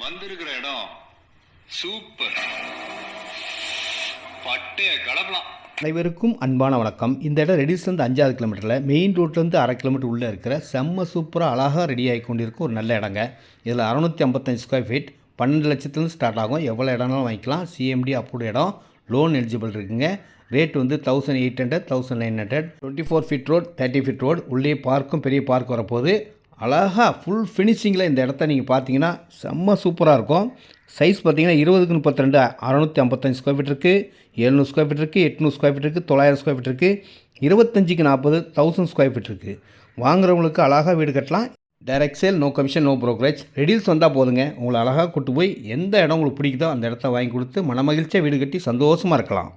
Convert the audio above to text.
வந்திருக்கிற இடம் சூப்பர். பட்டைய கலப்பலாம். அனைவருக்கும் அன்பான வணக்கம். இந்த இடம் ரெடிஸ்லேருந்து 5வது கிலோமீட்டரில் மெயின் ரோட்லேருந்து 1/2 கிலோமீட்டர் உள்ளே இருக்கிற செம்ம சூப்பராக அழகாக ரெடி ஆகி கொண்டிருக்கும் ஒரு நல்ல இடங்க. இதில் 655 ஸ்கொயர் ஃபீட் 12 லட்சத்துலேருந்து ஸ்டார்ட் ஆகும். எவ்வளோ இடம்னாலும் வாங்கிக்கலாம். சிஎம்டி அப்ரூவ்டு இடம், லோன் எலிஜிபிள் இருக்குங்க. ரேட் வந்து 1800 1900. 24 ஃபீட் ரோட், 30 ஃபீட் ரோடு. உள்ளே பார்க்கும் பெரிய பார்க் வரப்போகுது. அழகாக ஃபுல் ஃபினிஷிங்கில் இந்த இடத்த நீங்கள் பார்த்தீங்கன்னா செம்ம சூப்பராக இருக்கும். சைஸ் பார்த்தீங்கன்னா 20க்கு 32 655 ஸ்கொயர் ஃபீட் இருக்குது, 700 ஸ்கொயர் ஃபீட் இருக்குது, 800 ஸ்கொயர் ஃபீட் இருக்குது, 900 ஸ்கொயர் ஃபீட் இருக்குது, 25க்கு 40 1000 ஸ்கொயர் ஃபீட் இருக்குது. வாங்குறவங்களுக்கு அழகாக வீடு கட்டலாம். Direct sale, no commission, no brokerage. ரெடில்ஸ் வந்தால் போதுங்க, உங்களை அழகாக கூட்டு போய் எந்த இடம் உங்களுக்கு பிடிக்குதோ அந்த இடத்த வாங்கி கொடுத்து மனமகிழ்ச்சியாக வீடு கட்டி சந்தோஷமாக இருக்கலாம்.